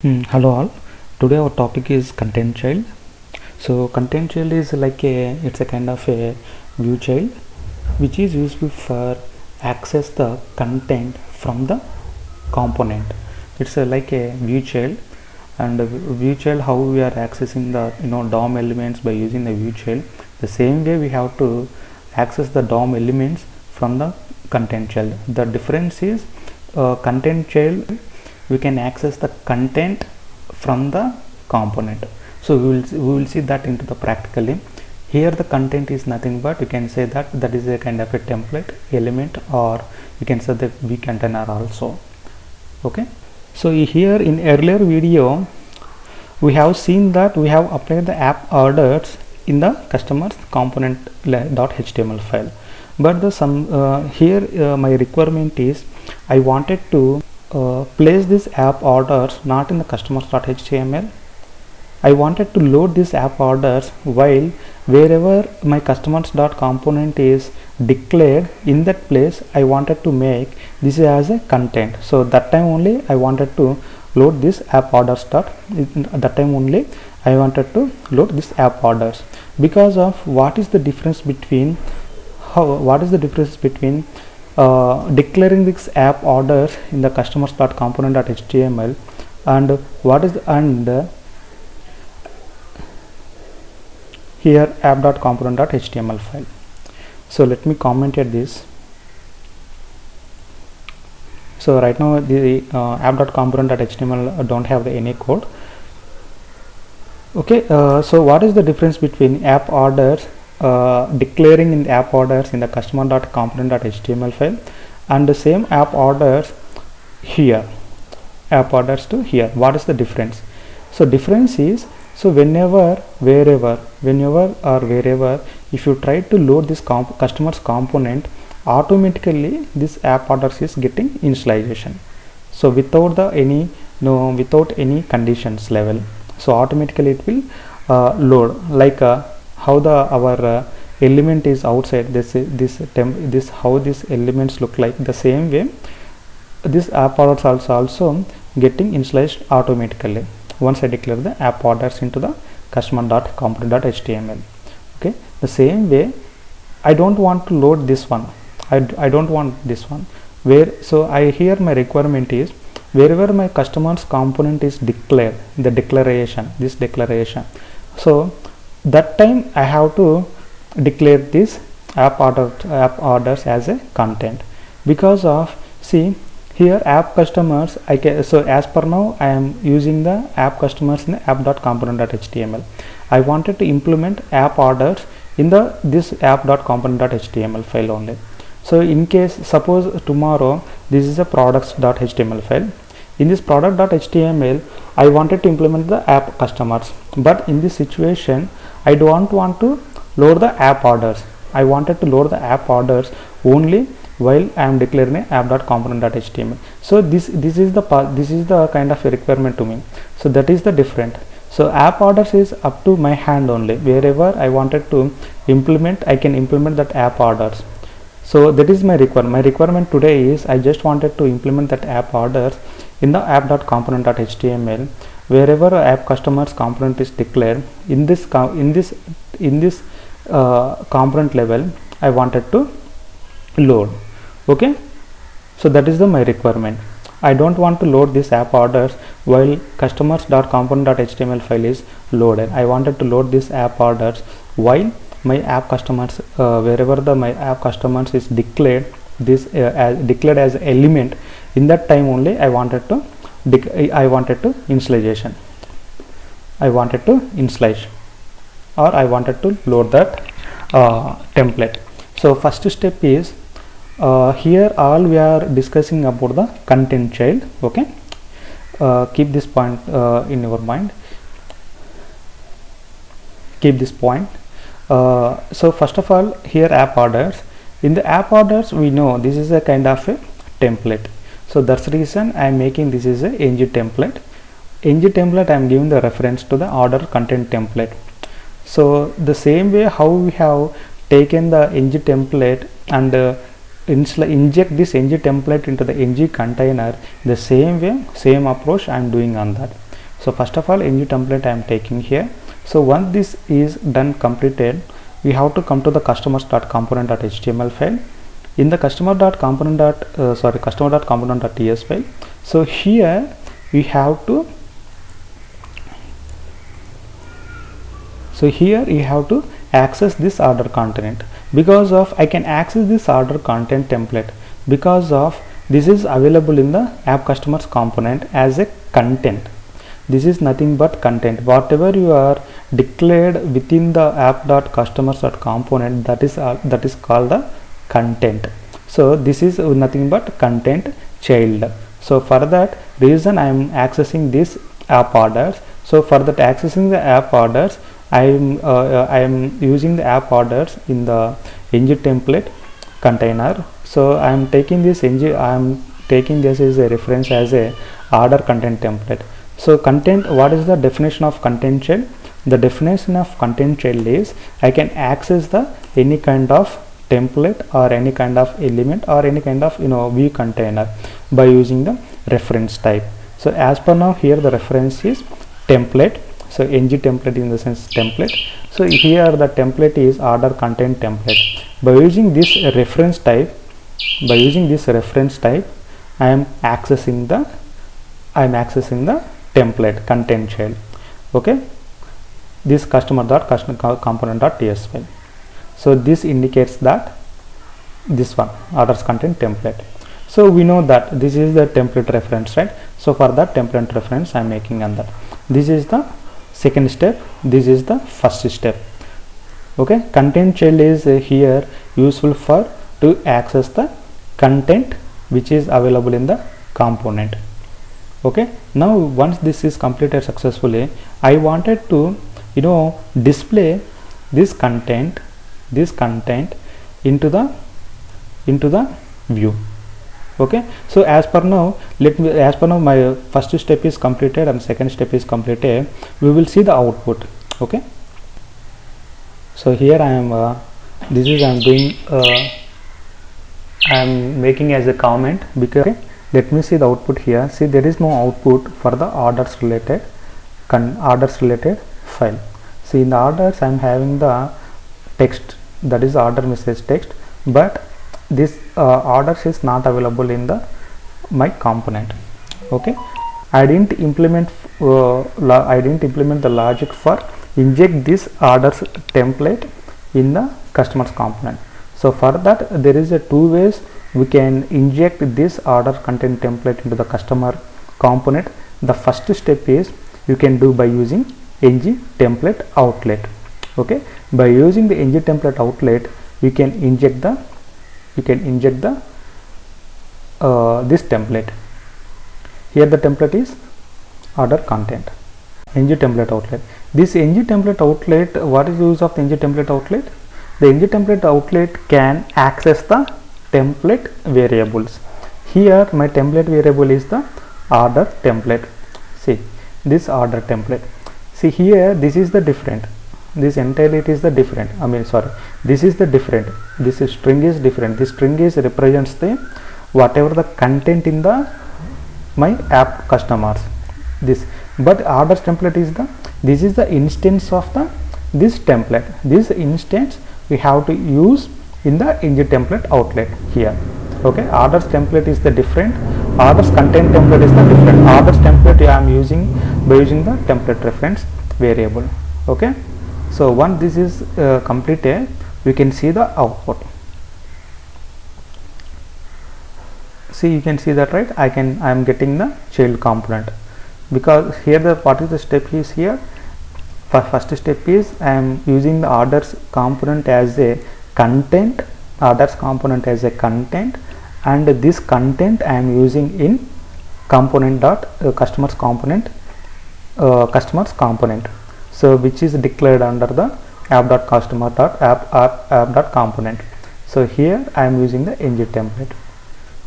Hello all. Today our topic is content child. So content child is like it's a kind of a view child which is useful for access the content from the component. It's like a view child, and view child, how we are accessing the DOM elements by using the view child. The same way we have to access the DOM elements from the content child. The difference is content child, we can access the content from the component. So we will see that into the practically. Here the content is nothing but you can say that is a kind of a template element, or you can say the v container also. Okay, so here in earlier video we have seen that we have applied the app orders in the customers component .html file, but here my requirement is I wanted to place this app orders not in the customers.html. I wanted to load this app orders while wherever my customers.component is declared, in that place I wanted to make this as a content. So that time only I wanted to load this app orders that time only I wanted to load this app orders. Because of what is the difference between declaring this app orders in the customers.component.html and here app.component.html file. So let me comment at this. So right now the app.component.html don't have any code. Okay, so what is the difference between app orders declaring in the app orders in the customer.component.html file and the same app orders here, app orders to here? What is the difference? So difference is, so whenever if you try to load this customer's component, automatically this app orders is getting initialization. So without any conditions level, so automatically it will load, like how our element is outside, this how these elements look like. The same way this app orders also getting initialized automatically once I declare the app orders into the customer.component.html. okay, the same way I don't want to load this one. I don't want this one. So here my requirement is wherever my customer's component is declared, the declaration, so that time I have to declare this app orders as a content. Because of, see here app customers, so as per now I am using the app customers in the app.component.html. I wanted to implement app orders in this app.component.html file only. So in case, suppose tomorrow this is a products.html file. In this product.html I wanted to implement the app customers, but in this situation I don't want to load the app orders. I wanted to load the app orders only while I am declaring a app.component.html. so this is the kind of a requirement to me. So that is the different. So app orders is up to my hand only. Wherever I wanted to implement, I can implement that app orders. So that is my requirement. My requirement today is I just wanted to implement that app orders in the app.component.html. Wherever app customers component is declared, in this component level I wanted to load. Okay, so that is my requirement. I don't want to load this app orders while customers.component.html file is loaded. I wanted to load this app orders while my app customers, wherever my app customers is declared declared as element, in that time only I wanted to initialization. I wanted to initialize, or I wanted to load that template. So first step is here all we are discussing about the content child. Okay, keep this point in your mind. Keep this point. So first of all, here app orders. In the app orders, we know this is a kind of a template. So that's the reason I am making this is a ng template. ng template I am giving the reference to the order content template. So the same way how we have taken the ng template and inject this ng template into the ng container, the same way, same approach I am doing on that. So first of all, ng template I am taking here. So once this is done completed, we have to come to the customers.component.html file. In the customer.component.ts file. So here we have to access this order content, because of I can access this order content template because of this is available in the app customers component as a content. This is nothing but content. Whatever you are declared within the app.customers.component, that is called the content. So this is nothing but content child. So for that reason I am accessing this app orders. So for that accessing the app orders, I am using the app orders in the ng template container. So I am taking this as a reference as a order content template. So content, what is the definition of content child? The definition of content child is I can access the any kind of template or any kind of element or any kind of view container by using the reference type. So as per now here the reference is template. So ng template in the sense template. So here the template is order content template. By using this reference type, I am accessing the template content child. Okay, this customer.component.ts file. So this indicates that this one orders content template. So we know that this is the template reference, right? So for that template reference I am making on that. This is the second step, this is the first step. Okay, content child is here useful for to access the content which is available in the component. Okay, now once this is completed successfully, I wanted to display this content into the view. Okay, so as per now my first step is completed and second step is completed. We will see the output. Okay, so here I am I am making as a comment because let me see the output here. See, there is no output for the orders related file. See, in the orders I am having the text, that is order message text, but this orders is not available in the my component. Okay, I didn't implement the logic for inject this orders template in the customers component. So for that there is a two ways we can inject this order content template into the customer component. The first step is you can do by using ng template outlet. Okay, by using the ng template outlet you can inject the this template. Here the template is order content, ng template outlet. This ng template outlet, what is the use of the ng template outlet? The ng template outlet can access the template variables. Here my template variable is the order template. See, this order template. See here, this is the different, this entirely it is the different, this is the different, this string is different. This string is represents the whatever the content in the my app customers, this, but orders template is this is the instance of this template. This instance we have to use in the ng template outlet here. Okay, orders template is the different, orders content template is the different. Orders template I am using by using the template reference variable. Okay, so once this is completed, we can see the output. See, you can see that, right? I am getting the child component, because here the what is the step is here. First step is I am using the orders component as a content, orders component as a content, and this content I am using in component dot customers component, so which is declared under the app.customer.app.component. So here I am using the ng template.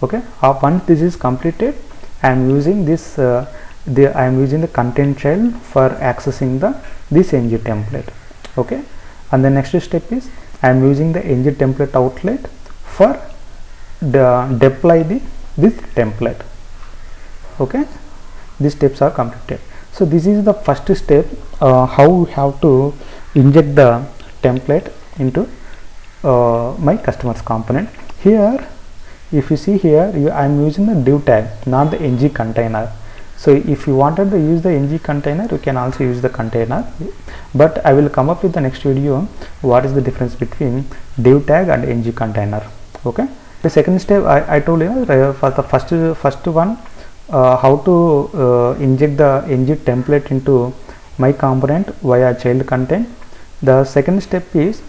Okay, once this is completed, I am using this I am using the content child for accessing this ng template. Okay, and the next step is I am using the ng template outlet for deploy this template. Okay, these steps are completed. So this is the first step, how we have to inject the template into my customers component. Here if you see here, I am using the div tag, not the ng container. So if you wanted to use the ng container, you can also use the container, but I will come up with the next video what is the difference between div tag and ng container. Okay, the second step I told you for the first one, how to inject the ng template into my component via child content. The second step is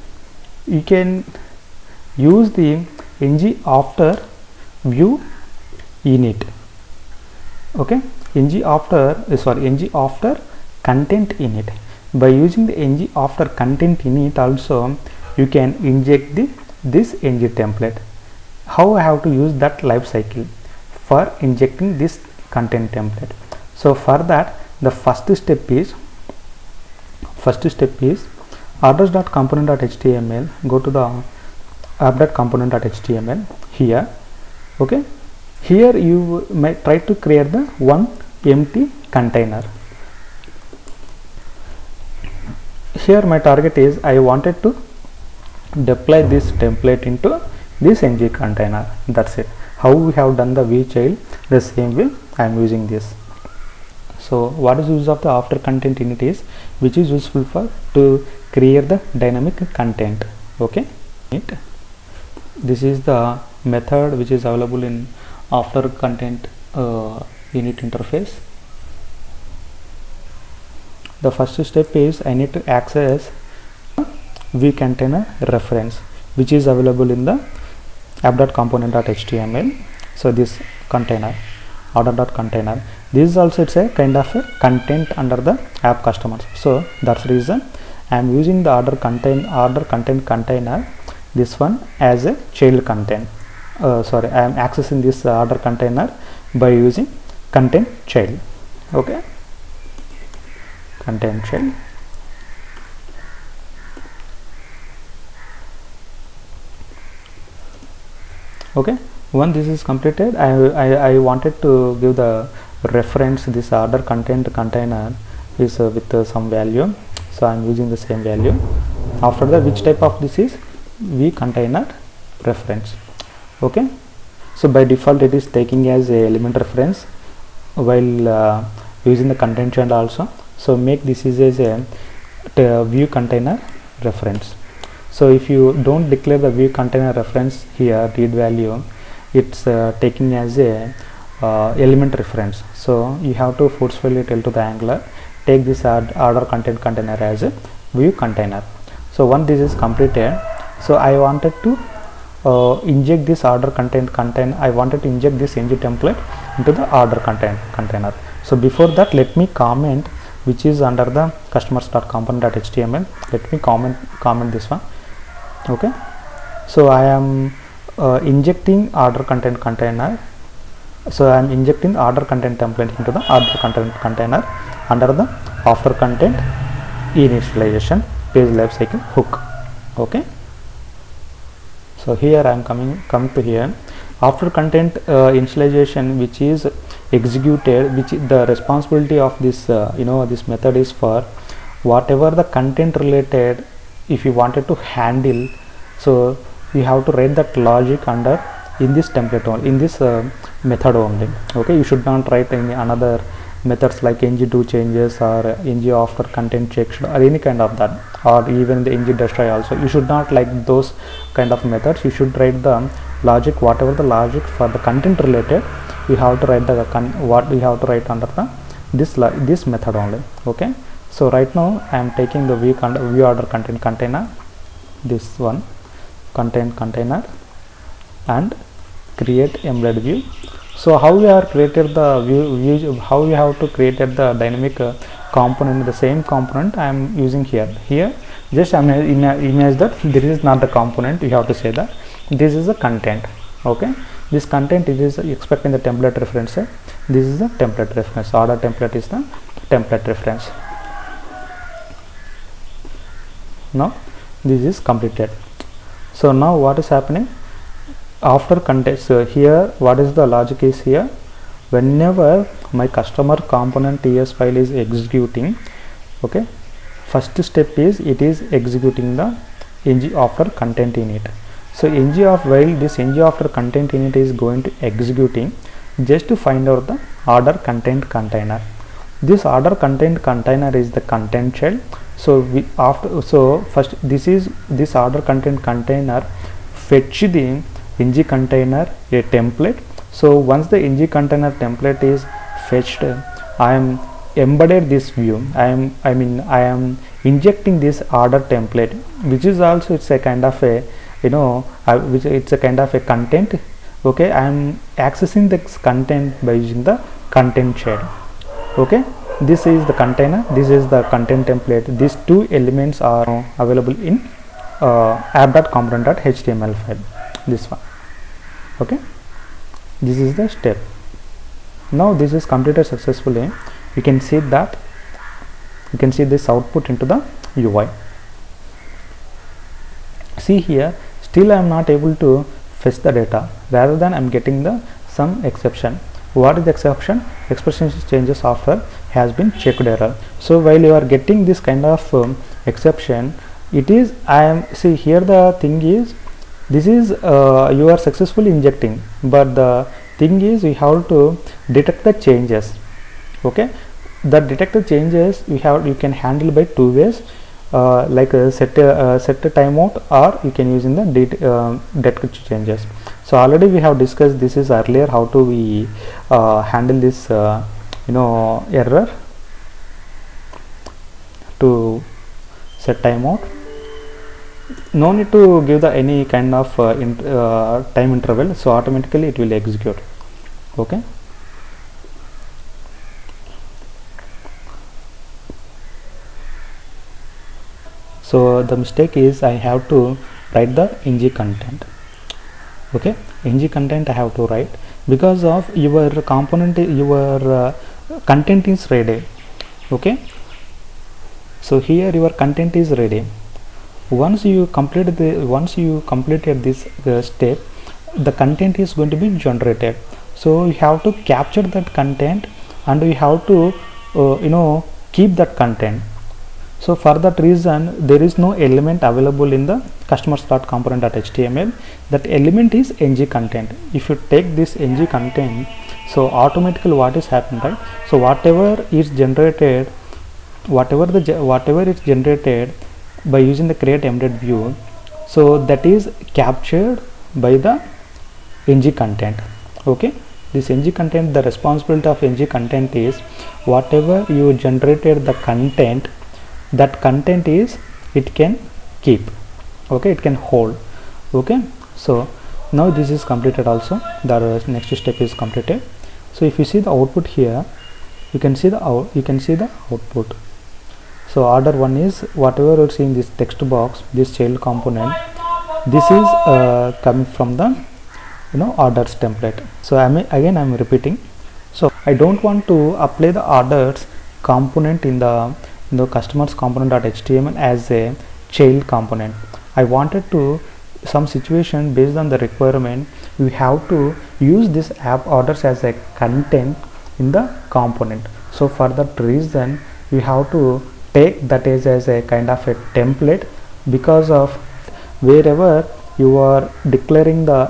you can use the ng after view init. Okay, ng after content init. By using the ng after content init also you can inject this ng template. How I have to use that life cycle for injecting this content template? So for that, the first step is orders.component.html. go to the app.component.html here. Okay, here you might try to create the one empty container. Here my target is I wanted to deploy this template into this ng container. That's it. How we have done the vchild, the same way I am using this. So what is use of the after content init is, which is useful for to create the dynamic content. Okay, this is the method which is available in after content init interface. The first step is I need to access view container reference, which is available in the app.component.html. So this container, order.container, this is also it's a kind of a content under the app customers. So that's the reason I am using the order content container, this one, as a child content. Sorry, I am accessing this order container by using content child. Okay, content child. Okay, when this is completed, I wanted to give the reference. This order content container is with some value, so I am using the same value. After that, which type of this is view container reference. Okay, so by default it is taking as a element reference while using the content child also. So make this is as a view container reference. So if you don't declare the view container reference here, read value, it's taking as a element reference. So you have to forcefully tell to the Angular, take this order content container as a view container. So once this is completed, so I wanted to inject this order content container. I wanted to inject this ng template into the order content container. So before that, let me comment which is under the customers.component.html. let me comment this one. Okay, so I am injecting order content container. So I am injecting order content template into the order content container under the after content initialization page lifecycle hook. Okay, so here I am coming to here, after content initialization, which is executed, which the responsibility of this this method is for whatever the content related. If you wanted to handle, so you have to write that logic under in this template only, in this method only. Okay, you should not write any another methods like ng do changes or ng after content check or any kind of that, or even the ng destroy also. You should not like those kind of methods. You should write the logic, whatever the logic for the content related, you have to write the what you have to write under the this method only. Okay, so right now I am taking the view order content container, this one content container, and create embedded view. So how we are created the view, how we have to create the dynamic component, the same component I am using here. Just I am in a image that this is not the component, you have to say that this is the content. Okay, this content it is expecting the template reference. This is the template reference, order template is the template reference. Now this is completed. So now what is happening after context? Here what is the logic is here, whenever my customer component TS file is executing, okay, first step is it is executing the ng after content init. So ng of while this ng after content init is going to executing, just to find out the order content container. This order content container is the content child. So first this order content container fetch the ng container a template. So once the ng container template is fetched, I am embedded this view. I am injecting this order template, which is also it's a kind of a which it's a kind of a content. Okay, I am accessing this content by using the content child. Okay, this is the container, this is the content template. These two elements are available in app.component.html file, this one. Okay, this is the step. Now this is completed successfully. You can see that you can see this output into the UI. See here, still I am not able to fetch the data, rather than I am getting the some exception. What is the exception? Expression changes after has been checked error. So while you are getting this kind of exception, it is see here the thing is, this is you are successfully injecting, but the thing is we have to detect the changes. Okay, the detected changes you can handle by two ways, like set a timeout, or you can use in the detect changes. So already we have discussed this is earlier, how to we handle this error to set timeout. No need to give the any kind of time interval, so automatically it will execute. Okay, so the mistake is I have to write the ng content. Okay, ng content I have to write, because of your component, your content is ready. Okay, so here your content is ready. Once you completed this step, the content is going to be generated. So you have to capture that content, and you have to keep that content. So for that reason, there is no element available in the customers.component.html. That element is ng content. If you take this ng content, so automatically what is happening, right? So whatever is generated, whatever is generated by using the create embedded view, so that is captured by the ng content. Okay, this ng content, the responsibility of ng content is whatever you generated the content, that content is it can keep. Okay, it can hold. Okay, so now this is completed also, the next step is completed. So if you see the output here, you can see the output. So order 1 is whatever you see in this text box, this child component, this is coming from the orders template. So I'm repeating. So I don't want to apply the orders component in the customers component.html as a child component. I wanted to some situation based on the requirement, we have to use this app orders as a content in the component. So for that reason, we have to take that as a kind of a template, because of wherever you are declaring the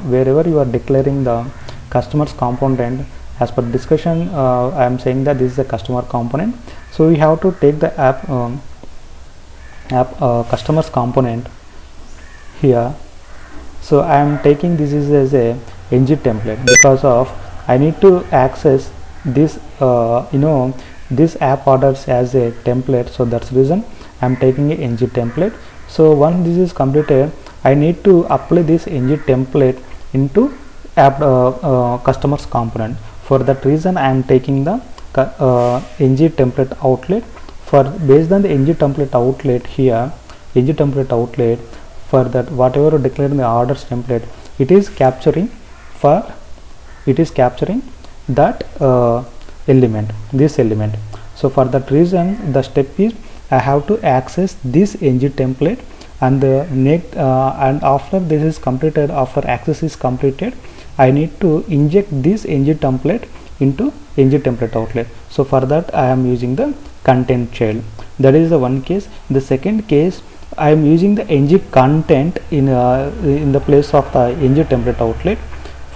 wherever you are declaring the customers component, as per discussion I am saying that this is a customer component. So we have to take the app customers component here. So I am taking this is as a ng template, because of I need to access this this app orders as a template. So that's the reason I am taking a ng template. So once this is completed, I need to apply this ng template into app customers component. For that reason, I am taking the ng template outlet. For based on the ng template outlet here, ng template outlet, for that whatever declared in the orders template, it is capturing that element, this element. So for that reason, the step is I have to access this ng template, and and after this is completed, after access is completed, I need to inject this ng template into ng template outlet. So for that I am using the content child. That is the one case. The second case, I am using the ng content in the place of the ng template outlet.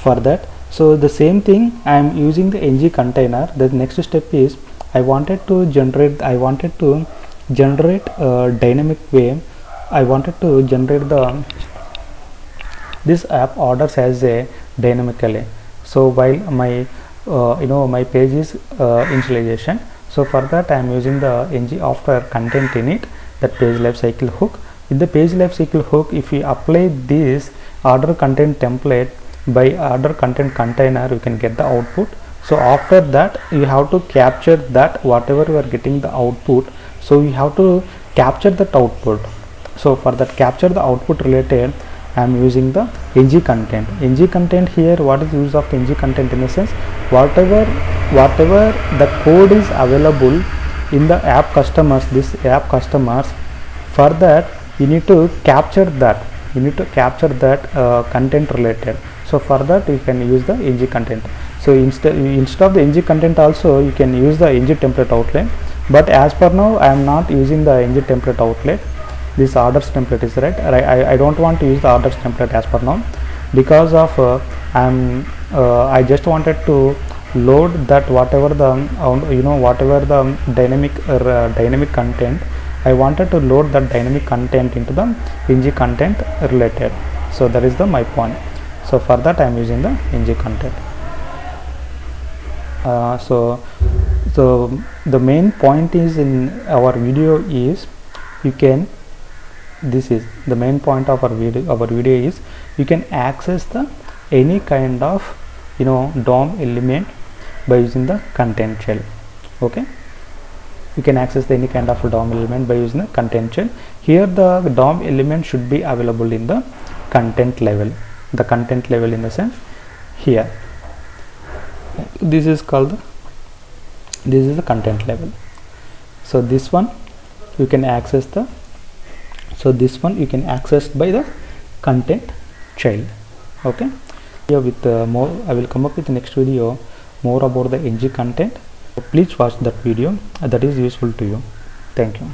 For that, so the same thing, I am using the ng container. The next step is I wanted to generate dynamic way. I wanted to generate this app orders as a dynamically. So while my my page is initialization, so for that I am using the ng after content in it, that page lifecycle hook. In the page lifecycle hook, if we apply this order content template by order content container, you can get the output. So after that you have to capture that whatever you are getting the output, so you have to capture that output. So for that capture the output related, I am using the ng content. ng content here, what is the use of ng content? In the sense, whatever the code is available in the app customers, for that you need to capture that, content related. So for that you can use the ng content. So instead of the ng content also you can use the ng template outlet, but as per now I am not using the ng template outlet. This orders template is right. I don't want to use the orders template as per now, because of I just wanted to load that whatever the dynamic content, I wanted to load that dynamic content into the ng content related. So that is my point. So for that I am using the ng content. So the main point is in our video is the main point of our video is you can access the any kind of DOM element by using the content shell. Okay, you can access any kind of DOM element by using the content shell. Here the DOM element should be available in the content level. The content level in the sense here, this is the content level. So this one you can access by the content child. Okay, here with more I will come up with the next video more about the ng content. Please watch that video, that is useful to you. Thank you.